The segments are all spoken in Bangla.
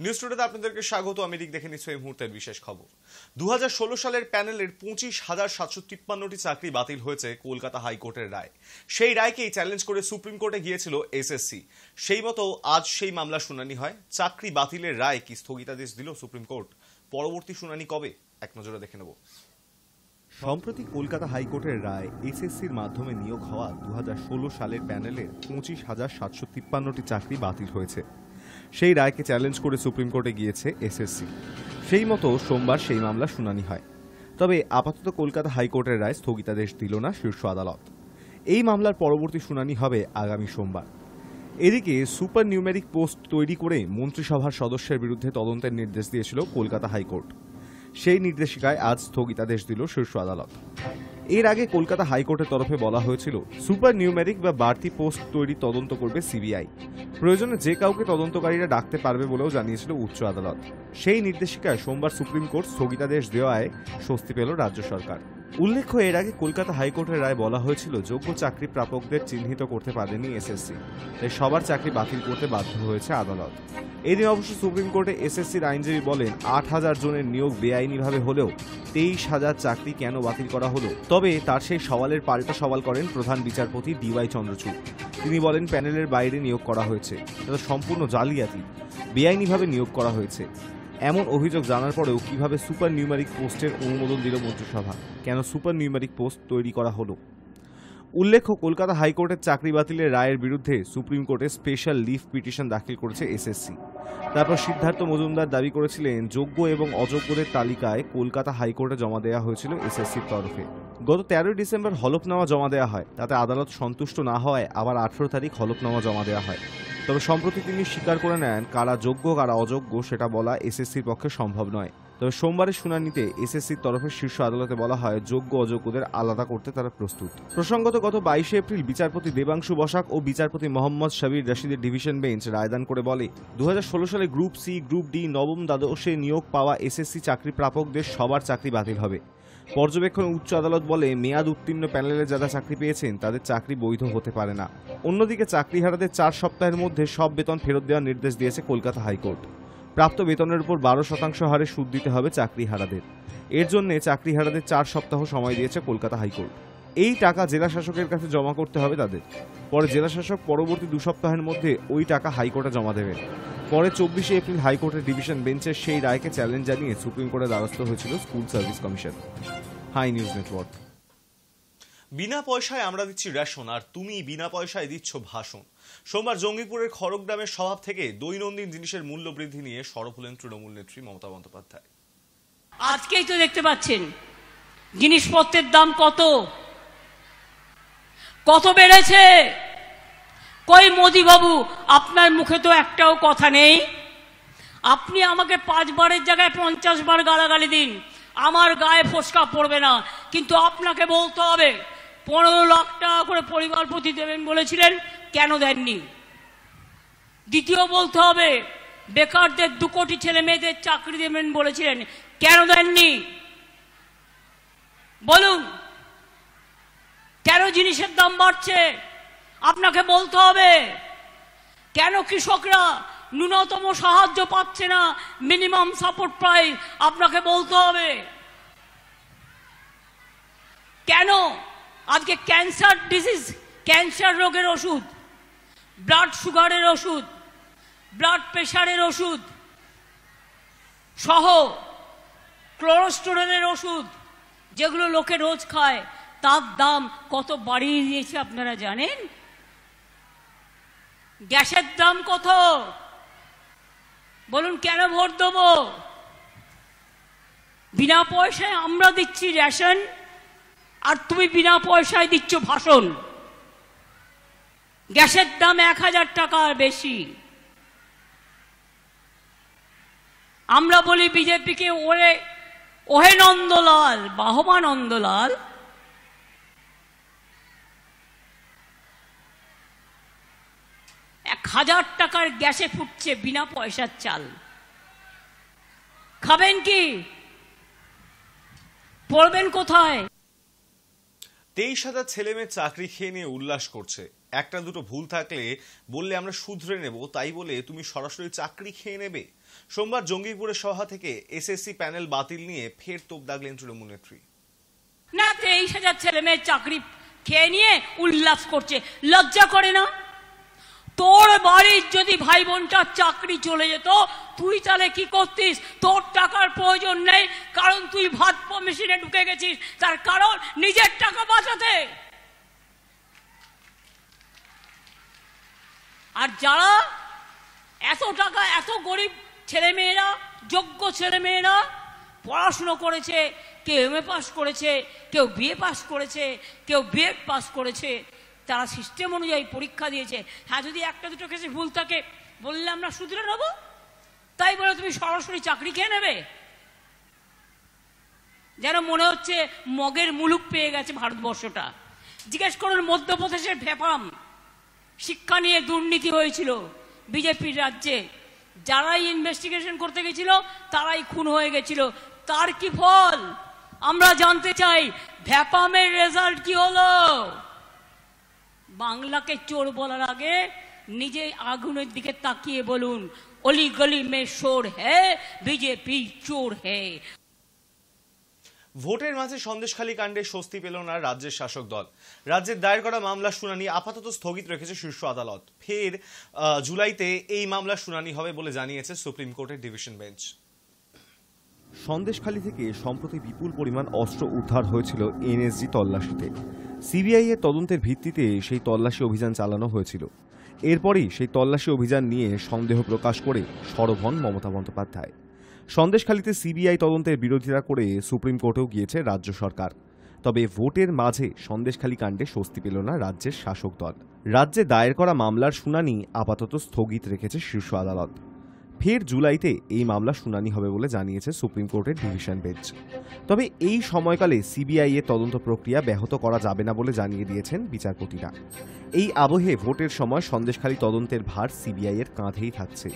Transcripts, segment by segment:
নিউজ টুডেতে আপনাদেরকে স্বাগত। আমি দেখে নিচ্ছি এই মুহূর্তের বিশেষ খবর। 2016 সালের প্যানেলের 25,753টি চাকরি বাতিল হয়েছে কলকাতা হাইকোর্টের রায়। সেই রায়কেই চ্যালেঞ্জ করে সুপ্রিম কোর্টে গিয়েছিল এসএসসি। সেই মতো আজ সেই মামলা শুনানি হয়। চাকরি বাতিলের রায় কি স্থগিতাদেশ দিল সুপ্রিম কোর্ট? পরবর্তী শুনানি কবে, এক নজরে দেখে নেব। সম্প্রতি কলকাতা হাইকোর্টের রায় এসএসসির মাধ্যমে নিয়োগ হওয়া 2016 সালের প্যানেলের 25,753টি চাকরি বাতিল হয়েছে। সেই রায়কে চ্যালেঞ্জ করে সুপ্রিম কোর্টে গিয়েছে এসএসসি। সেই মতো সোমবার সেই মামলা শুনানি হয়। তবে আপাতত কলকাতা হাইকোর্টের রায় স্থগিতাদেশ দিল না শীর্ষ আদালত। এই মামলার পরবর্তী শুনানি হবে আগামী সোমবার। এদিকে সুপার নিউমেরিক পোস্ট তৈরি করে মন্ত্রিসভার সদস্যের বিরুদ্ধে তদন্তের নির্দেশ দিয়েছিল কলকাতা হাইকোর্ট। সেই নির্দেশিকায় আজ স্থগিতাদেশ দিল শীর্ষ আদালত। এর আগে কলকাতা হাইকোর্টের তরফে বলা হয়েছিল সুপার নিউমেরিক বা বাড়তি পোস্ট তৈরি তদন্ত করবে সিবিআই। প্রয়োজনে যে কাউকে তদন্তকারীরা ডাকতে পারবে বলেও জানিয়েছিল উচ্চ আদালত। সেই নির্দেশিকায় সোমবার সুপ্রিম কোর্ট স্থগিতাদেশ দেওয়ায় স্বস্তি পেল রাজ্য সরকার। উল্লেখ্য, এর আগে কলকাতা হাইকোর্টের রায় বলা হয়েছিল যোগ্য চাকরি প্রাপকদের চিহ্নিত করতে পারেনি এসএসসি, তাই সবার চাকরি বাতিল করতে বাধ্য হয়েছে আদালত। এদিন অবশ্য সুপ্রিম কোর্টে এসএসসির আইনজীবী বলেন 8,000 জনের নিয়োগ বেআইনিভাবে হলেও 23,000 চাকরি কেন বাতিল করা হলো? তবে তার সেই সওয়ালের পাল্টা সওয়াল করেন প্রধান বিচারপতি ডিওয়াই চন্দ্রচূড়। তিনি বলেন প্যানেলের বাইরে নিয়োগ করা হয়েছে, এটা সম্পূর্ণ জালিয়াতি, বেআইনিভাবে নিয়োগ করা হয়েছে। এমন অভিযোগ জানার পরেও কিভাবে সুপার নিউমেরিক পোস্টের অনুমোদন দিল মন্ত্রিসভা? কেন সুপার নিউমেরিক পোস্ট তৈরি করা হলো? উল্লেখ্য, কলকাতা হাইকোর্টের চাকরি বাতিলের রায়ের বিরুদ্ধে সুপ্রিম কোর্টে স্পেশাল লিভ পিটিশন দাখিল করেছে এসএসসি। তারপর সিদ্ধার্থ মজুমদার দাবি করেছিলেন যোগ্য এবং অযোগ্যদের তালিকায় কলকাতা হাইকোর্টে জমা দেওয়া হয়েছিল এসএসসির তরফে। গত 13 ডিসেম্বর হলফনামা জমা দেওয়া হয়, তাতে আদালত সন্তুষ্ট না হওয়ায় আবার 18 তারিখ হলফনামা জমা দেওয়া হয়। তবে সম্প্রতি তিনি স্বীকার করে নেন কারা যোগ্য কারা অযোগ্য সেটা বলা এসএসসির পক্ষে সম্ভব নয়। তবে সোমবারের শুনানিতে এসএসসির তরফে শীর্ষ আদালতে বলা হয় যোগ্য অযোগ্যদের আলাদা করতে তারা প্রস্তুত। প্রসঙ্গত, গত 22 এপ্রিল বিচারপতি দেবাংশু বসাক ও বিচারপতি মোহাম্মদ শাবির রশিদের ডিভিশন বেঞ্চ রায়দান করে বলে 2016 সালে গ্রুপ সি, গ্রুপ ডি, নবম দ্বাদশে নিয়োগ পাওয়া এসএসসি চাকরি প্রাপকদের সবার চাকরি বাতিল হবে। পর্যবেক্ষণে উচ্চ আদালত বলে মেয়াদ উত্তীর্ণ প্যানেলে যারা চাকরি পেয়েছেন তাদের চাকরি বৈধ হতে পারে না। অন্যদিকে চাকরিহারাদের 4 সপ্তাহের মধ্যে সব বেতন ফেরত দেওয়ার নির্দেশ দিয়েছে কলকাতা হাইকোর্ট। প্রাপ্ত বেতনের উপর 12% হারে সুদ দিতে হবে চাকরিহারাদের। এর জন্য চাকরিহারাদের 4 সপ্তাহ সময় দিয়েছে কলকাতা হাইকোর্ট। এই টাকা জেলা শাসকের কাছে জমা করতে হবে তাদের। পরে জেলা শাসক পরবর্তী 2 সপ্তাহের মধ্যে ওই টাকা হাইকোর্টে জমা দেবেন। পরে 24 এপ্রিল হাইকোর্টের ডিভিশন বেঞ্চের সেই রায়কে চ্যালেঞ্জ জানিয়ে সুপ্রিম কোর্টের দ্বারস্থ হয়েছিল school service commission. High News Network. বিনা পয়সায় আমরা দিচ্ছি রেশন, আর তুমি বিনা পয়সায় দিচ্ছ ভাষণ। সোমবার জঙ্গিপুরের খড়গ্রামের স্বভাব থেকে দৈনন্দিন জিনিসের মূল্য বৃদ্ধি নিয়ে সরব হলেন তৃণমূল নেত্রী মমতা বন্দ্যোপাধ্যায়। আজকেই তো দেখতে পাচ্ছেন জিনিসপত্রের দাম কত বেড়েছে। কই মোদি বাবু, আপনার মুখে তো একটাও কথা নেই। আপনি আমাকে 5 বারের জায়গায় 50 বার গালাগালি দিন, আমার গায়ে ফোসকা পড়বে না। কিন্তু আপনাকে বলতে হবে 15 লাখ টাকা করে পরিবার প্রতি দেবেন বলেছিলেন, কেন দেননি? দ্বিতীয় বলতে হবে বেকারদের 2 কোটি ছেলে মেয়েদের চাকরি দেবেন বলেছিলেন, কেন দেননি? বলুন, কেন জিনিসের দাম বাড়ছে? আপনাকে বলতে হবে। কেন কৃষকরা ন্যূনতম সাহায্য পাচ্ছে না, মিনিমাম সাপোর্ট প্রাইস? আপনাকে বলতে হবে। কেন আজকে ক্যান্সার ডিজিজ, ক্যান্সার রোগের ওষুধ, ব্লাড সুগারের ওষুধ, ব্লাড প্রেশারের ওষুধ সহ কোলেস্টেরলের ওষুধ যেগুলো লোকে রোজ খায়, তার দাম কত বাড়িয়ে দিয়েছে আপনারা জানেন? গ্যাসের দাম কত? বলুন, কেন ভোট দেবো? বিনা পয়সায় আমরা দিচ্ছি রেশন, আর তুমি বিনা পয়সায় দিচ্ছ ভাষণ। গ্যাসের দাম 1000 টাকার বেশি। আমরা বলি বিজেপিকে ওহে নন্দলাল, বাহবা নন্দলাল। 1000 টাকার গ্যাসে ফুটছে বিনা পয়সার চাল। খাবেন কি? পড়বেন কোথায়? 23,000 ছেলে মেয়ে চাকরি খেয়ে নিয়ে উল্লাস করছে। একটা দুটো ভুল থাকলে বললে আমরা শুধরে নেব, তাই বলে তুমি সরাসরি চাকরি খেয়ে নেবে? সোমবার জঙ্গিপুরের সভা থেকে এসএসসি প্যানেল বাতিল নিয়ে ফের তোপ দাগলেন তৃণমূল নেত্রী। না, 23,000 ছেলে মেয়ের চাকরি খেয়ে নিয়ে উল্লাস করছে, লজ্জা করে না? তোর বাড়ির যদি ভাই বোনটার চাকরি চলে যেত, তুই তাহলে কি করতিস? তোর টাকার প্রয়োজন নেই, কারণ তুই ভাত মেশিনে ঢুকে গেছিস, তার কারণ নিজের টাকা বাঁচাতে। আর যারা এত টাকা, এত গরিব ছেলেমেয়েরা, যোগ্য ছেলেমেয়েরা পড়াশুনো করেছে, কেউ এমএ পাস করেছে, কেউ বিএ পাস করেছে, কেউ বিএড পাস করেছে, তারা সিস্টেম অনুযায়ী পরীক্ষা দিয়েছে। হ্যাঁ, যদি একটা দুটো কেসে ভুল থাকে বললে আমরা শুধরে নেব, তাই বলে তুমি সরাসরি চাকরি খেয়ে নেবে? যেন মনে হচ্ছে মগের মুলুক পেয়ে গেছে ভারতবর্ষটা। জিজ্ঞেস করুন মধ্যপ্রদেশের ভেপাম শিক্ষা নিয়ে দুর্নীতি হয়েছিল বিজেপির রাজ্যে, যারাই ইনভেস্টিগেশন করতে গেছিল তারাই খুন হয়ে গেছিল। তার কি ফল আমরা জানতে চাই। ভ্যাপামের রেজাল্ট কি হলো? বাংলাকে চোর বলার আগে নিজে আগুনের দিকে তাকিয়ে বলুন, অলি গলি মে শোর হ্যায়, বিজেপি চোর হ্যায়। ভোটের মাঝে সন্দেশখালী কাণ্ডে স্বস্তি পেল না রাজ্যের শাসক দল। রাজ্যের দায়ের করা মামলার শুনানি আপাতত স্থগিত রেখেছে শীর্ষ আদালত। ফের জুলাইতে এই মামলার শুনানি হবে বলে জানিয়েছে সুপ্রিম কোর্টের ডিভিশন বেঞ্চ। সন্দেশখালী থেকে সম্প্রতি বিপুল পরিমাণ অস্ত্র উদ্ধার হয়েছিল এনএসজি তল্লাশিতে। সিবিআই এর তদন্তের ভিত্তিতে সেই তল্লাশি অভিযান চালানো হয়েছিল। এরপরই সেই তল্লাশি অভিযান নিয়ে সন্দেহ প্রকাশ করে সরব হন মমতা বন্দ্যোপাধ্যায়। সন্দেশখালীতে সিবিআই তদন্তের বিরোধিতা করে সুপ্রিম কোর্টেও গিয়েছে রাজ্য সরকার। তবে ভোটের মাঝে সন্দেশখালী কাণ্ডে স্বস্তি পেল না রাজ্যের শাসক দল। রাজ্যে দায়ের করা মামলার শুনানি আপাতত স্থগিত রেখেছে শীর্ষ আদালত। ফের জুলাইতে এই মামলা শুনানি হবে বলে জানিয়েছে সুপ্রিম কোর্টের ডিভিশন বেঞ্চ। তবে এই সময়কালে সিবিআই এর তদন্ত প্রক্রিয়া ব্যাহত করা যাবে না বলে জানিয়ে দিয়েছেন বিচারপতিরা। এই আবহে ভোটের সময় সন্দেশখালী তদন্তের ভার সিবিআই এর কাঁধেই থাকছে।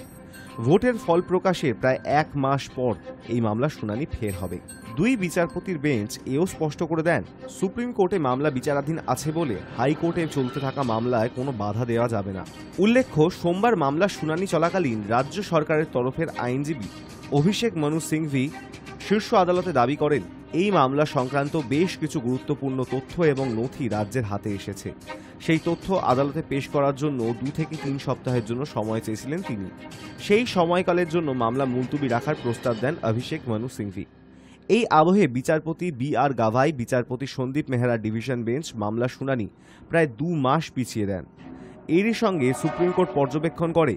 ভোটের ফল প্রকাশের প্রায় 1 মাস পর এই মামলার শুনানি ফের হবে। দুই বিচারপতির বেঞ্চ এও স্পষ্ট করে দেন, সুপ্রিম কোর্টে মামলা বিচারাধীন আছে বলে হাইকোর্টে চলতে থাকা মামলায় কোনো বাধা দেওয়া যাবে না। উল্লেখ্য, সোমবার মামলার শুনানি চলাকালীন রাজ্য সরকারের তরফের আইনজীবী অভিষেক মনু সিংভি শীর্ষ আদালতে দাবি করেন, এই মামলা সংক্রান্ত বেশ কিছু গুরুত্বপূর্ণ তথ্য এবং নথি রাজ্যের হাতে এসেছে। সেই তথ্য আদালতে পেশ করার জন্য 2 থেকে 3 সপ্তাহের জন্য সময় চেয়েছিলেন তিনি। সেই সময়কালের জন্য মামলা মুলতুবি রাখার প্রস্তাব দেন অভিষেক মনু সিংভি। এই আবহে বিচারপতি বি.আর. গাভাই, বিচারপতি সন্দীপ মেহরার ডিভিশন বেঞ্চ মামলার শুনানি প্রায় 2 মাস পিছিয়ে দেন। এরই সঙ্গে সুপ্রিম কোর্ট পর্যবেক্ষণ করে,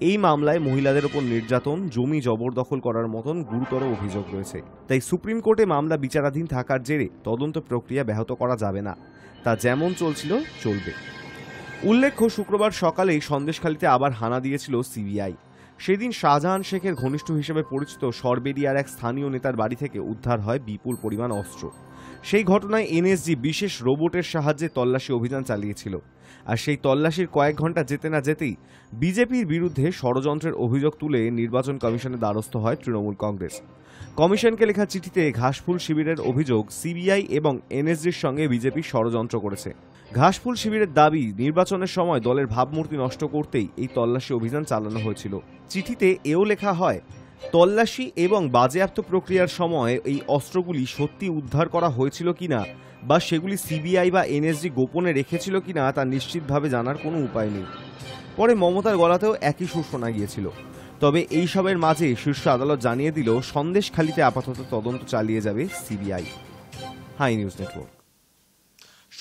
এই মামলায় মহিলাদের ওপর নির্যাতন, জমি জবরদখল করার মতন গুরুতর অভিযোগ রয়েছে। তাই সুপ্রিম কোর্টে মামলা বিচারাধীন থাকার জেরে তদন্ত প্রক্রিয়া ব্যাহত করা যাবে না, তা যেমন চলছিল চলবে। উল্লেখ্য, শুক্রবার সকালেই সন্দেশখালীতে আবার হানা দিয়েছিল সিবিআই। সেদিন শাহজাহান শেখের ঘনিষ্ঠ হিসেবে পরিচিত সরবেরিয়ার এক স্থানীয় নেতার বাড়ি থেকে উদ্ধার হয় বিপুল পরিমাণ অস্ত্র। সেই ঘটনায় এনএসজি বিশেষ রোবটের সাহায্যে তল্লাশি অভিযান চালিয়েছিল। আর সেই তল্লাশির কয়েক ঘন্টা যেতে না যেতেই বিজেপির বিরুদ্ধে ষড়যন্ত্রের অভিযোগ তুলে নির্বাচন কমিশনের দ্বারস্থ হয় তৃণমূল কংগ্রেস। কমিশনকে লেখা চিঠিতে ঘাসফুল শিবিরের অভিযোগ, সিবিআই এবং এনএসজির সঙ্গে বিজেপি ষড়যন্ত্র করেছে। ঘাসফুল শিবিরের দাবি, নির্বাচনের সময় দলের ভাবমূর্তি নষ্ট করতেই এই তল্লাশি অভিযান চালানো হয়েছিল। চিঠিতে এও লেখা হয়, তল্লাশি এবং বাজেয়াপ্ত প্রক্রিয়ার সময় এই অস্ত্রগুলি সত্যি উদ্ধার করা হয়েছিল কিনা বা সেগুলি সিবিআই বা এনএসজি গোপনে রেখেছিল কিনা তা নিশ্চিতভাবে জানার কোনো উপায় নেই। পরে মমতার গলাতেও একই সুর শোনা গিয়েছিল। তবে এইসবের মাঝে শীর্ষ আদালত জানিয়ে দিল, সন্দেশখালীতে আপাতত তদন্ত চালিয়ে যাবে সিবিআই। High News network.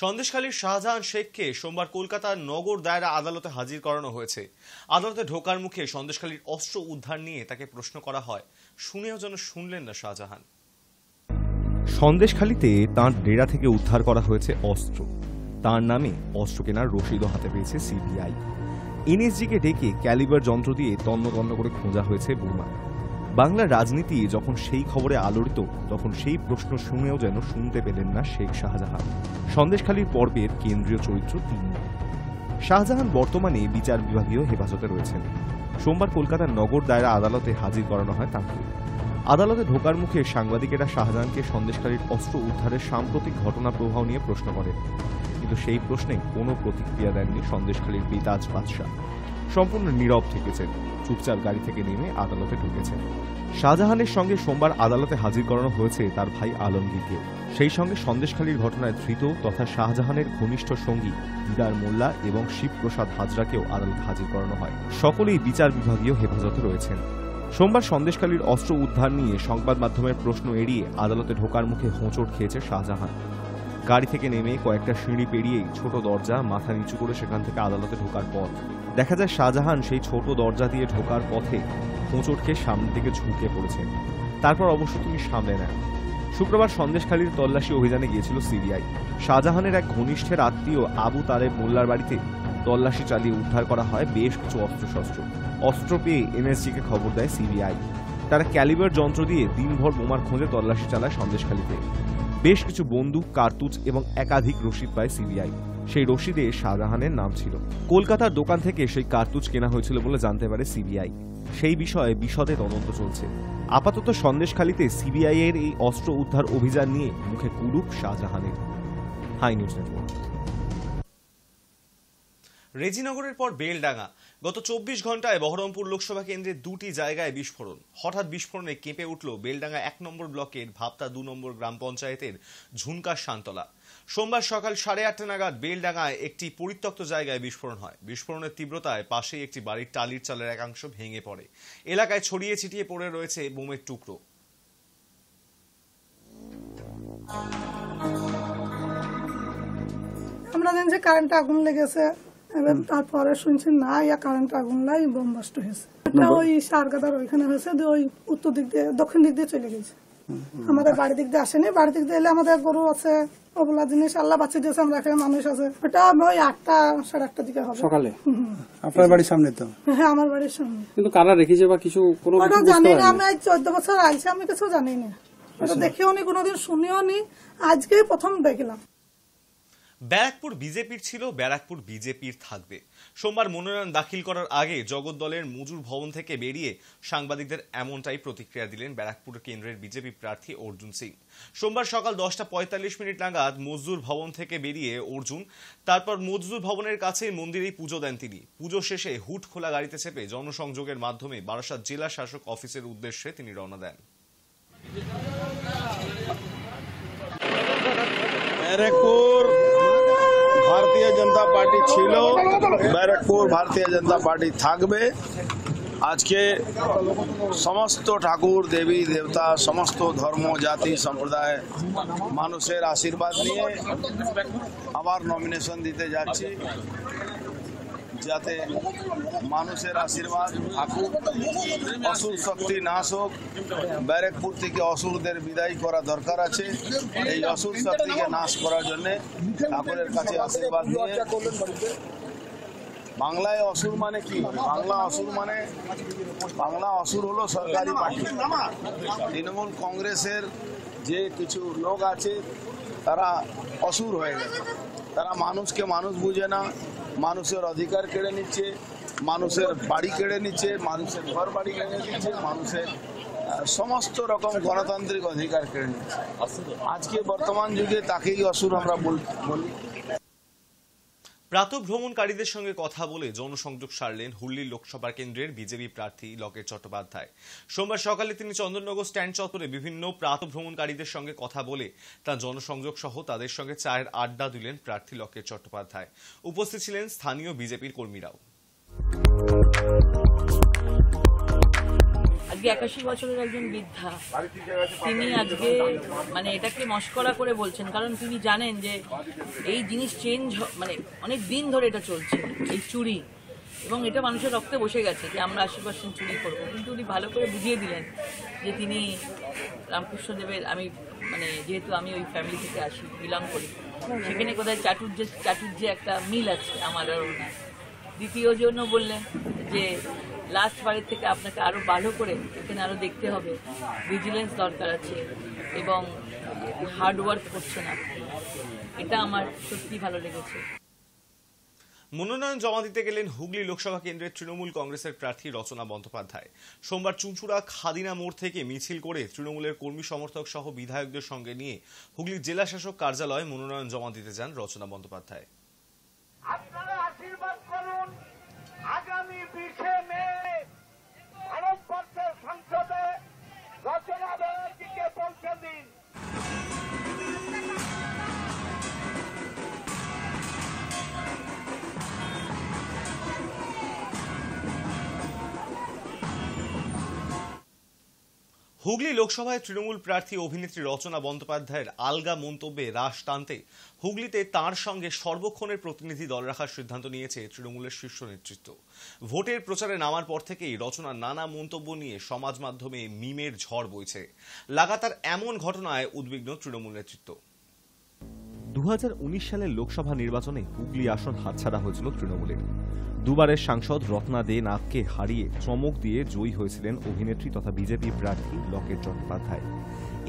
সন্দেশখালীর শাহজাহান শেখকে সোমবার কলকাতার নগর দায়রা আদালতে হাজির করানো হয়েছে। আদালতে ঢোকার মুখে সন্দেশখালীর অস্ত্র উদ্ধার নিয়ে তাকে প্রশ্ন করা হয়। শুনেও যেন শুনলেন না শাহজাহান। সন্দেশখালীতে তাঁর ডেরা থেকে উদ্ধার করা হয়েছে অস্ত্র। তার নামে অস্ত্র কেনার রসিদও হাতে পেয়েছে সিবিআই। এনএসজিকে ডেকে ক্যালিবার যন্ত্র দিয়ে তন্ন তন্ন করে খোঁজা হয়েছে বোমা। বাংলার রাজনীতি যখন সেই খবরে আলোড়িত, তখন সেই প্রশ্ন শুনেও যেন শুনতে পেলেন না শেখ শাহজাহান। সন্দেশখালীর পর্বের কেন্দ্রীয় চরিত্র তিনি। শাহজাহান বর্তমানে বিচার বিভাগীয় হেফাজতে রয়েছেন। সোমবার কলকাতার নগর দায়রা আদালতে হাজির করানো হয় তাঁকে। আদালতে ঢোকার মুখে সাংবাদিকেরা শাহজাহানকে সন্দেশখালীর অস্ত্র উদ্ধারের সাম্প্রতিক ঘটনা প্রবাহ নিয়ে প্রশ্ন করেন। কিন্তু কিন্তু সেই প্রশ্নে কোনো প্রতিক্রিয়া দেননি সন্দেশখালীর বেতাজ বাদশা। সম্পূর্ণ নীরব থেকেছেন, চুপচাপ গাড়ি থেকে নেমে আদালতে ঢুকেছেন। শাহজাহানের সঙ্গে সোমবার আদালতে হাজির করানো হয়েছে তার ভাই আলমগীরকে। সেই সঙ্গে সন্দেশখালীর ঘটনায় ধৃত তথা শাহজাহানের ঘনিষ্ঠ সঙ্গী দিদার মোল্লা এবং শিবপ্রসাদ হাজরাকেও আদালতে হাজির করানো হয়। সকলেই বিচার বিভাগীয় হেফাজতে রয়েছেন। সোমবার সন্দেশখালীর অস্ত্র উদ্ধার নিয়ে সংবাদ মাধ্যমের প্রশ্ন এড়িয়ে আদালতে ঢোকার মুখে হোঁচট খেয়েছে শাহজাহান। গাড়ি থেকে নেমে কয়েকটা সিঁড়ি পেরিয়েই ছোট দরজা মাথা নিচু করে সেখান থেকে আদালতে ঢোকার পথ দেখা যায়। শাহজাহান সেই ছোট দরজা দিয়ে ঢোকার পথে হোঁচট খেয়ে সামনের দিকে ঝুঁকে পড়েছেন। তারপর অবশ্য তিনি সামলে নেন। শুক্রবার সন্দেশখালীর তল্লাশি অভিযানে গিয়েছিল সিবিআই। শাহজাহানের এক ঘনিষ্ঠের আত্মীয় আবু তালেব মোল্লার বাড়িতে তল্লাশি চালিয়ে উদ্ধার করা হয় বেশ কিছু অস্ত্রশস্ত্র। অস্ত্র পেয়ে এনএসজিকে খবর দেয় সিবিআই। তারা ক্যালিবার যন্ত্র দিয়ে দিনভর বোমার খোঁজে তল্লাশি চালায় সন্দেশখালীতে। বেশ কিছু বন্দুক, কার্তুজ এবং একাধিক রসিদ পায় সিবিআই। সেই রসিদে শাহজাহানের নাম ছিল। কলকাতার দোকান থেকে সেই কার্তুজ কেনা হয়েছিল বলে জানতে পারে সিবিআই। সেই বিষয়ে বিশদে তদন্ত চলছে। আপাতত সন্দেশখালীতে সিবিআই এর এই অস্ত্র উদ্ধার অভিযান নিয়ে মুখে কুলুপ শাহজাহানের। High News network. রেজিনগরের পর বেলডাঙ্গা। গত 24 ঘন্টায় বহরমপুর লোকসভা কেন্দ্রের 2টি জায়গায় বিস্ফোরণ। হঠাৎ বিস্ফোরণে কেঁপে উঠল বেলডাঙ্গা 1 নম্বর ব্লকের ভাবতা 2 নম্বর গ্রাম পঞ্চায়েতের ঝুনকা শান্তলা। সোমবার সকাল 8:30 নাগাদ বেলডাঙ্গায় একটি পরিত্যক্ত জায়গায় বিস্ফোরণ হয়। বিস্ফোরণের তীব্রতায় পাশেই একটি বাড়ির টালির চালের একাংশ ভেঙে পড়ে। এলাকায় ছড়িয়ে ছিটিয়ে পড়ে রয়েছে বোমের টুকরো। আমরা জানছি কারেন্টে আগুন লেগেছে, এবার তারপরে শুনছি না কারেন্ট আগুন নাই, বোম বাস্ট হয়েছে। এটা ওই সারগাদার ওইখানে হয়েছে, ওই উত্তর দিক দিয়ে দক্ষিণ দিক দিয়ে চলে গেছে। আমাদের বাড়ি দিক দিয়ে আসেনি। বাড়ি দিক দিয়ে এলে আমাদের গরু আছে, ওগুলা জিনিস আল্লাহ বাঁচিয়ে দিয়েছে, আমরা এখানে মানুষ আছে। ওটা ওই 8টা 8:30 দিকে হবে সকালে। আপনার বাড়ির সামনে তো? হ্যাঁ, আমার বাড়ির সামনে। কিন্তু কারা রেখেছে বা কিছু কোনো ওটা জানি না। আমি 14 বছর আইছি, আমি কিছু জানি না। ওটা দেখেও নি, কোনোদিন শুনিও নি, আজকেই প্রথম দেখলাম। ব্যারাকপুর বিজেপির ছিল, ব্যারাকপুর বিজেপির থাকবে। সোমবার মনোনয়ন দাখিল করার আগে জগৎ দলের মজুর ভবন থেকে বেরিয়ে সাংবাদিকদের এমনটাই প্রতিক্রিয়া দিলেন ব্যারাকপুর কেন্দ্রের বিজেপি প্রার্থী অর্জুন সিং। সোমবার সকাল 10:45 নাগাদ মজদুর ভবন থেকে বেরিয়ে অর্জুন তারপর মজদুর ভবনের কাছে মন্দিরেই পুজো দেন তিনি। পুজো শেষে হুট খোলা গাড়িতে চেপে জনসংযোগের মাধ্যমে বারাসাত জেলা শাসক অফিসের উদ্দেশ্যে তিনি রওনা দেন। ব্যারাকপুর ভারতীয় জনতা পার্টি ছিল, ব্যারাকপুর ভারতীয় জনতা পার্টি থাকবে। আজকে সমস্ত ঠাকুর দেবী দেবতা, সমস্ত ধর্ম জাতি সম্প্রদায় মানুষের আশীর্বাদ নিয়ে আবার নমিনেশন দিতে যাচ্ছি, যাতে মানুষের আশীর্বাদ থাকুক, অসুর শক্তি নাশ হোক। ব্যারাকপুর থেকে অসুরদের বিদায় করা দরকার আছে। এই অসুর শক্তিকে নাশ করার জন্য ঠাকুরের কাছে আশীর্বাদ নিয়ে। বাংলায় অসুর মানে কি? বাংলা অসুর হলো সরকারি পার্টি। তৃণমূল কংগ্রেসের যে কিছু লোক আছে তারা অসুর হয়ে গেছে। তারা মানুষকে মানুষ বুঝে না, মানুষের অধিকার কেড়ে নিচ্ছে, মানুষের বাড়ি কেড়ে নিচ্ছে, মানুষের ঘর বাড়ি কেড়ে নিচ্ছে, মানুষের সমস্ত রকম গণতান্ত্রিক অধিকার কেড়ে নিচ্ছে। আজকে বর্তমান যুগে তাকেই অসুর আমরা বলি। প্রাতঃভ্রমণকারীদের সঙ্গে কথা বলে জনসংযোগ সারলেন হুগলি লোকসভা কেন্দ্রের বিজেপি প্রার্থী লকেট চট্টোপাধ্যায়। সোমবার সকালে তিনি চন্দননগর স্ট্যান্ড চত্বরে বিভিন্ন প্রাতঃভ্রমণকারীদের সঙ্গে কথা বলে তার জনসংযোগ সহ তাদের সঙ্গে চায়ের আড্ডা দিলেন প্রার্থী লকেট চট্টোপাধ্যায়। উপস্থিত ছিলেন স্থানীয় বিজেপির কর্মীরাও। আজকে 81 বছরের একজন বৃদ্ধা, তিনি আজকে মানে এটাকে মস্করা করে বলছেন, কারণ তিনি জানেন যে এই জিনিস চেঞ্জ মানে অনেক দিন ধরে এটা চলছে, এই চুরি, এবং এটা মানুষের রক্তে বসে গেছে যে আমরা 80% চুরি করবো। কিন্তু উনি ভালো করে বুঝিয়ে দিলেন যে তিনি রামকৃষ্ণদেবের, আমি মানে যেহেতু আমি ওই ফ্যামিলি থেকে আসি, বিলং করি, সেখানে কোথায় চাটুর্যে একটা মিল আছে আমার আর ওনার। দ্বিতীয় জন্য বললেন যে লাস্ট বারের থেকে আপনাকে আরো ভালো করে এখানে আরো দেখতে হবে, ভিজিলেন্স দরকার আছে এবং হার্ড ওয়ার্ক করছেন আপনি। এটা আমার সত্যি ভালো লেগেছে। মনোনয়ন জমা দিতে গেলেন হুগলি লোকসভা কেন্দ্রের তৃণমূল কংগ্রেসের প্রার্থী রচনা বন্দ্যোপাধ্যায়। সোমবার চুঁচুড়া খাদিনা মোড় থেকে মিছিল করে তৃণমূলের কর্মী সমর্থক সহ বিধায়কদের সঙ্গে নিয়ে হুগলির জেলা শাসক কার্যালয়ে মনোনয়ন জমা দিতে যান রচনা বন্দ্যোপাধ্যায়। আপনারা আশীর্বাদ করুন, আগামী 20 মে ভারতবর্ষের সংসদে রচনা ব্যানার্জিকে পৌঁছে দিন। হুগলি লোকসভায় তৃণমূল প্রার্থী অভিনেত্রী রচনা বন্দ্যোপাধ্যায়ের আলগা মন্তব্যে রাশ টানতে হুগলিতে তাঁর সঙ্গে সর্বক্ষণের প্রতিনিধি দল রাখার সিদ্ধান্ত নিয়েছে তৃণমূলের শীর্ষ নেতৃত্ব। ভোটের প্রচারে নামার পর থেকেই রচনার নানা মন্তব্য নিয়ে সমাজ মাধ্যমে মিমের ঝড় বইছে। লাগাতার এমন ঘটনায় উদ্বিগ্ন তৃণমূল নেতৃত্ব। 2019 সালের লোকসভা নির্বাচনে হুগলি আসন হাতছাড়া হয়েছিল তৃণমূলের। দুবারের সাংসদ রত্না দে নাথকে হারিয়ে চমক দিয়ে জয়ী হয়েছিলেন অভিনেত্রী তথা বিজেপি প্রার্থী লকেট চট্টোপাধ্যায়।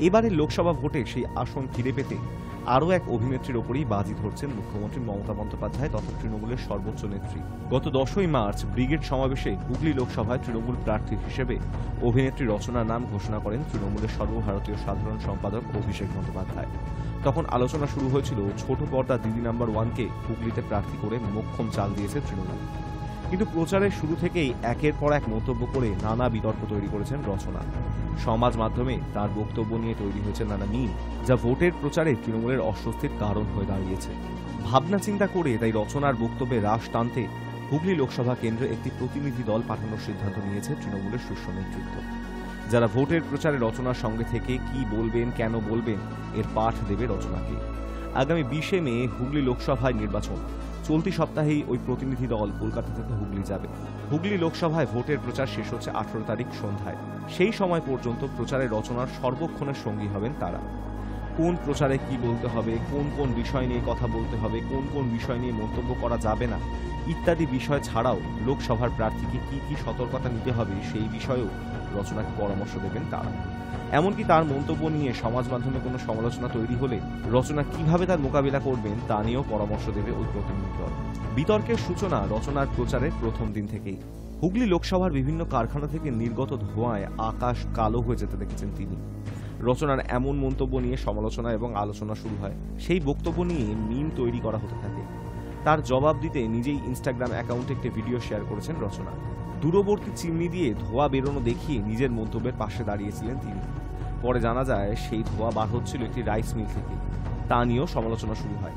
এবারের লোকসভা ভোটে সেই আসন ফিরে পেতে আরও এক অভিনেত্রীর ওপরেই বাজি ধরছেন মুখ্যমন্ত্রী মমতা বন্দ্যোপাধ্যায় তথা তৃণমূলের সর্বোচ্চ নেত্রী। গত 10ই মার্চ ব্রিগেড সমাবেশে হুগলি লোকসভায় তৃণমূল প্রার্থী হিসেবে অভিনেত্রী রচনার নাম ঘোষণা করেন তৃণমূলের সর্বভারতীয় সাধারণ সম্পাদক অভিষেক বন্দ্যোপাধ্যায়। তখন আলোচনা শুরু হয়েছিল ছোট পর্দা দিদি নাম্বার 1কে হুগলিতে প্রার্থী করে মোক্ষম চাল দিয়েছে তৃণমূল। কিন্তু প্রচারের শুরু থেকেই একের পর এক মন্তব্য করে নানা বিতর্ক তৈরি করেছেন রচনা। সমাজ মাধ্যমে তার বক্তব্য নিয়ে তৈরি হয়েছে নানা মিম, যা ভোটের প্রচারে তৃণমূলের অস্বস্তির কারণ হয়ে দাঁড়িয়েছে। ভাবনা চিন্তা করে তাই রচনার বক্তব্যে রাশ টানতে হুগলি লোকসভা কেন্দ্রে একটি প্রতিনিধি দল পাঠানোর সিদ্ধান্ত নিয়েছে তৃণমূলের শীর্ষ নেতৃত্ব, যারা ভোটের প্রচারে রচনার সঙ্গে থেকে কি বলবেন, কেন বলবেন এর পাঠ দেবে রচনাকে। আগামী 20 মে হুগলি লোকসভায় নির্বাচন। চলতি সপ্তাহেই ওই প্রতিনিধি দল কলকাতা থেকে হুগলি যাবে। হুগলি লোকসভায় ভোটের প্রচার শেষ হচ্ছে 18 তারিখ সন্ধ্যায়। সেই সময় পর্যন্ত প্রচারে রচনার সর্বক্ষণের সঙ্গী হবেন তারা। কোন প্রচারে কি বলতে হবে, কোন কোন বিষয় নিয়ে কথা বলতে হবে, কোন কোন বিষয় নিয়ে মন্তব্য করা যাবে না ইত্যাদি বিষয় ছাড়াও লোকসভার প্রার্থীকে কি কি সতর্কতা নিতে হবে সেই বিষয়েও রচনাকে পরামর্শ দেবেন তারা। এমনকি তার মন্তব্য নিয়ে সমাজ মাধ্যমে কোনো সমালোচনা তৈরি হলে রচনা কিভাবে তার মোকাবিলা করবেন তা নিয়েও পরামর্শ দেবে ওই প্রতিনিধি দল। বিতর্কের সূচনা রচনার প্রচারের প্রথম দিন থেকেই। হুগলি লোকসভার বিভিন্ন কারখানা থেকে নির্গত ধোঁয়ায় আকাশ কালো হয়ে যেতে দেখেছেন তিনি। রচনার এমন মন্তব্য নিয়ে সমালোচনা এবং আলোচনা শুরু হয়। সেই বক্তব্য নিয়ে মিম তৈরি করা হতে থাকে। তার জবাব দিতে নিজেই ইনস্টাগ্রাম অ্যাকাউন্টে একটি ভিডিও শেয়ার করেছেন রচনা। দূরবর্তী চিমনি দিয়ে ধোঁয়া বেরোনো দেখিয়ে নিজের মন্তব্যের পাশে দাঁড়িয়েছিলেন তিনি। পরে জানা যায় সেই ধোঁয়া বার হচ্ছিল একটি রাইস মিল থেকে। তা নিয়েও সমালোচনা শুরু হয়।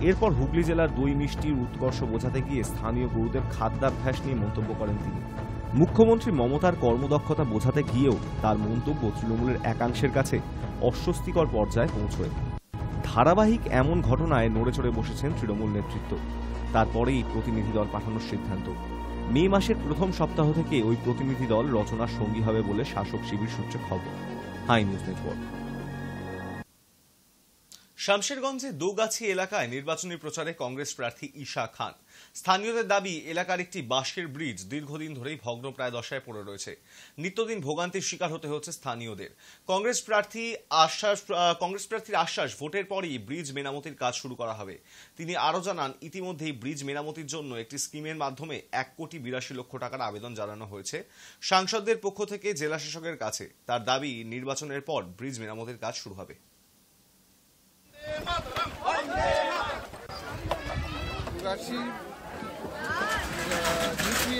এরপর হুগলি জেলার দই মিষ্টির উৎকর্ষ বোঝাতে গিয়ে স্থানীয় গরুদের খাদ্যাভ্যাস নিয়ে মন্তব্য করেন তিনি। মুখ্যমন্ত্রী মমতার কর্মদক্ষতা বোঝাতে গিয়েও তার মন্তব্য তৃণমূলের একাংশের কাছে অস্বস্তিকর পর্যায়ে পৌঁছয়। ধারাবাহিক এমন ঘটনায় নড়েচড়ে বসেছেন তৃণমূল নেতৃত্ব। তারপরেই প্রতিনিধি দল পাঠানোর সিদ্ধান্ত। মে মাসের প্রথম সপ্তাহ থেকে ওই প্রতিনিধি দল রচনার সঙ্গী হবে বলে শাসক শিবির সূত্রে খবর। High News Network. শামশেরগঞ্জে দোগাছি এলাকায় নির্বাচনী প্রচারে কংগ্রেস প্রার্থী ঈশা খান। স্থানীয়দের দাবি, এলাকার একটি বাঁশের ব্রিজ দীর্ঘদিন ধরেই ভগ্নপ্রায় দশায় পড়ে রয়েছে। নিত্যদিন ভোগান্তির শিকার হতে হচ্ছে স্থানীয়দের। কংগ্রেস প্রার্থীর আশ্বাস, ভোটের পরই ব্রিজ মেরামতির কাজ শুরু করা হবে। তিনি আরও জানান, ইতিমধ্যেই ব্রিজ মেরামতির জন্য একটি স্কিমের মাধ্যমে 1,82,00,000 টাকার আবেদন জানানো হয়েছে সাংসদদের পক্ষ থেকে জেলা শাসকের কাছে। তার দাবি, নির্বাচনের পর ব্রিজ মেরামতির কাজ শুরু হবে।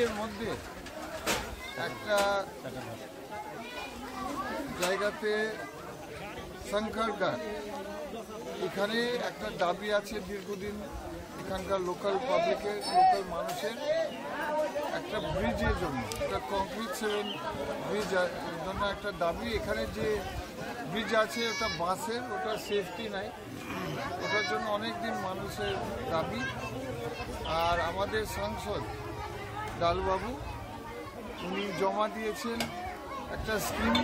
এর মধ্যে একটা জায়গাতে শঙ্করগড়, এখানে একটা দাবি আছে দীর্ঘদিন এখানকার লোকাল পাবলিকের, লোকাল মানুষের একটা ব্রিজের জন্য, একটা কংক্রিট 7 ব্রিজ জন্য একটা দাবি। এখানে যে ব্রিজ আছে ওটা বাঁশের, ওটা সেফটি নাই, ওটার জন্য অনেক দিন মানুষের দাবি। আর আমাদের সাংসদ ডালবাবু উনি জমা দিয়েছেন একটা স্কিম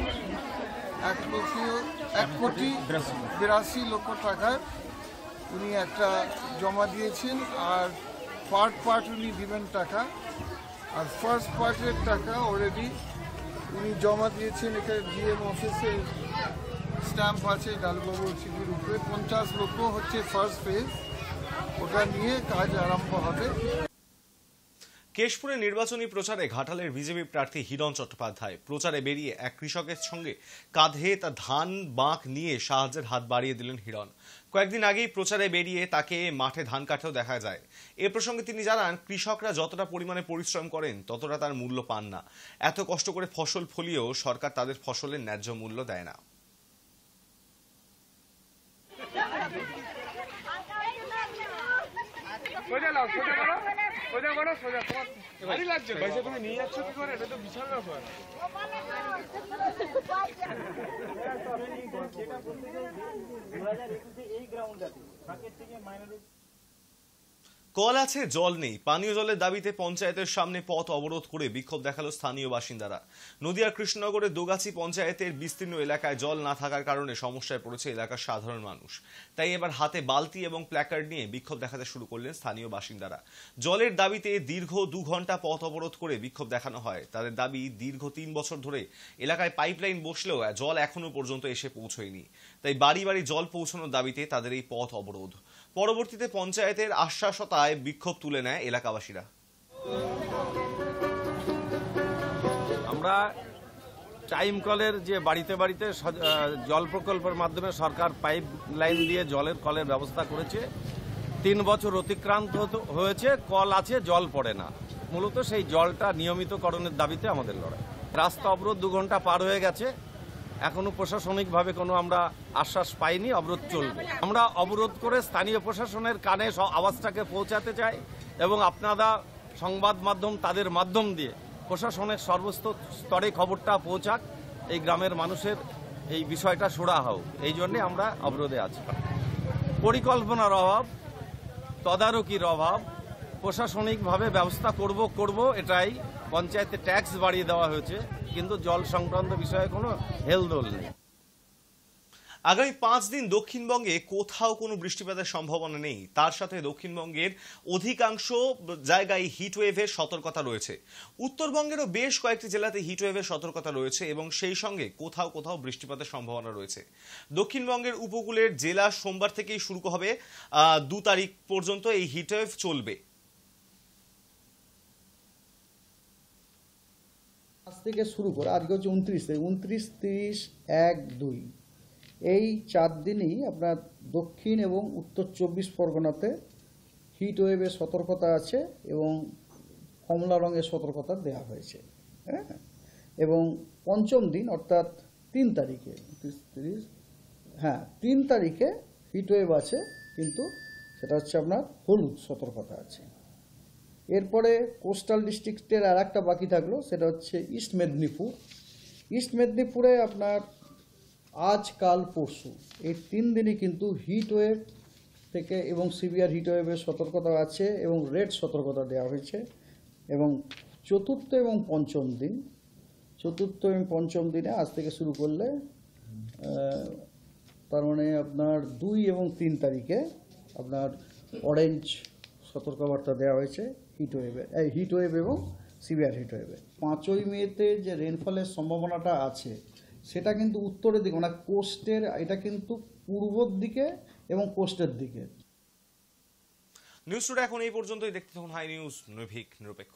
1,82,00,000 টাকার উনি একটা জমা দিয়েছেন। আর পার্ট উনি দিবেন টাকা। আর ফার্স্ট পার্টের টাকা অলরেডি উনি জমা দিয়েছেন। এখানে ডিএম অফিসে স্ট্যাম্প আছে ডালবাবুর চিঠির উপরে। 50 লক্ষ হচ্ছে ফার্স্ট ফেজ, ওটা নিয়ে কাজ আরম্ভ হবে। কেশপুরে নির্বাচনী প্রচারে ঘাটালের বিজেপি প্রার্থী হিরণ চট্টোপাধ্যায় প্রচারে বেরিয়ে এক কৃষকের সঙ্গে কাঁধে তার ধান বাঁক নিয়ে সাহায্যের হাত বাড়িয়ে দিলেন হিরণ। কয়েকদিন আগেই প্রচারে বেরিয়ে তাকে মাঠে ধান কাটতেও দেখা যায়। এ প্রসঙ্গে তিনি জানান, কৃষকরা যতটা পরিমাণে পরিশ্রম করেন ততটা তার মূল্য পান না। এত কষ্ট করে ফসল ফলিয়েও সরকার তাদের ফসলের ন্যায্য মূল্য দেয় না। কল আছে, জল নেই। পানীয় জলের দাবিতে পঞ্চায়েতের সামনে পথ অবরোধ করে বিক্ষোভ দেখালো স্থানীয় বাসিন্দারা। নদিয়ার কৃষ্ণনগরের দোগাছি পঞ্চায়েতের বিস্তীর্ণ এলাকায় জল না থাকার কারণে সমস্যায় পড়েছে এলাকার সাধারণ মানুষ। তাই এবার হাতে বালতি এবং প্ল্যাকার্ড নিয়ে বিক্ষোভ দেখাতে শুরু করলেন স্থানীয় বাসিন্দারা। জলের দাবিতে দীর্ঘ 2 ঘন্টা পথ অবরোধ করে বিক্ষোভ দেখানো হয়। তাদের দাবি, দীর্ঘ 3 বছর ধরে এলাকায় পাইপলাইন বসলেও জল এখনো পর্যন্ত এসে পৌঁছয়নি। তাই বাড়ি বাড়ি জল পৌঁছানোর দাবিতে তাদের এই পথ অবরোধ। পরবর্তীতে পঞ্চায়েতের আশ্বাসতায় বিক্ষোভ তুলে নেয় এলাকাবাসীরা। আমরা টাইম কলের যে বাড়িতে বাড়িতে জল প্রকল্পের মাধ্যমে সরকার পাইপ লাইন দিয়ে জলের কলের ব্যবস্থা করেছে। 3 বছর অতিক্রান্ত হয়েছে, কল আছে, জল পড়ে না। মূলত সেই জলটা নিয়মিতকরণের দাবিতে আমাদের লড়াই। রাস্তা অবরোধ 2 ঘন্টা পার হয়ে গেছে, এখনো প্রশাসনিকভাবে কোনো আমরা আশ্বাস পাইনি। অবরোধ চলবে। আমরা অবরোধ করে স্থানীয় প্রশাসনের কানে আওয়াজটাকে পৌঁছাতে চাই এবং আপনারা সংবাদ মাধ্যম তাদের মাধ্যম দিয়ে প্রশাসনের সর্বস্তরে খবরটা পৌঁছাক, এই গ্রামের মানুষের এই বিষয়টা সুরা হোক। এই জন্যে আমরা অবরোধে আছি। পরিকল্পনার অভাব, তদারকির অভাব, প্রশাসনিকভাবে ব্যবস্থা করব এটাই। পঞ্চায়েতে ট্যাক্স বাড়িয়ে দেওয়া হয়েছে, কিন্তু জল সংক্রান্ত বিষয়ে কোনো হেলদোল নেই। আগামী 5 দিন দক্ষিণবঙ্গে কোথাও কোনো বৃষ্টিপাতের সম্ভাবনা নেই। তার সাথে দক্ষিণবঙ্গের অধিকাংশ জায়গায় হিটওয়েভের সতর্কতা রয়েছে। উত্তরবঙ্গেরও বেশ কয়েকটি জেলাতে হিটওয়েভের সতর্কতা রয়েছে এবং সেই সঙ্গে কোথাও কোথাও বৃষ্টিপাতের সম্ভাবনা রয়েছে। দক্ষিণবঙ্গের উপকূলের জেলা সোমবার থেকেই শুরু হবে, 2 তারিখ পর্যন্ত এই হিটওয়েভ চলবে। আজ থেকে শুরু করে আজকে হচ্ছে 29 তারিখ, 29, 30, 1, 2 এই 4 দিনই আপনার দক্ষিণ এবং উত্তর 24 পরগনাতে হিট ওয়েভের সতর্কতা আছে এবং কমলা রঙের সতর্কতা দেওয়া হয়েছে। হ্যাঁ, এবং পঞ্চম দিন অর্থাৎ 3 তারিখে, 3 তারিখে হিট ওয়েভ আছে, কিন্তু সেটা হচ্ছে আপনার হলুদ সতর্কতা আছে। এরপরে কোস্টাল ডিস্ট্রিক্টের আর একটা বাকি থাকলো, সেটা হচ্ছে ইস্ট মেদিনীপুর। ইস্ট মেদিনীপুরে আপনার আজ, কাল, পরশু এই 3 দিনই কিন্তু হিট ওয়েভ থেকে এবং সিভিয়ার হিট ওয়েভের সতর্কতা আছে এবং রেড সতর্কতা দেওয়া হয়েছে। এবং চতুর্থ এবং পঞ্চম দিনে আজ থেকে শুরু করলে তার মানে আপনার 2 এবং 3 তারিখে আপনার অরেঞ্জ সতর্কবার্তা দেওয়া হয়েছে হিট ওয়েভ এবং সিভিয়ার হিট ওয়েভে। 5ই মেতে যে রেনফলের সম্ভাবনাটা আছে সেটা কিন্তু উত্তরের দিকে, মানে কোস্টের, এটা কিন্তু পূর্বর দিকে এবং কোস্টের দিকে। নিউজ টুডে এখন এই পর্যন্তই। দেখতে থাকুন হাই নিউজ, নির্ভীক, নিরপেক্ষ।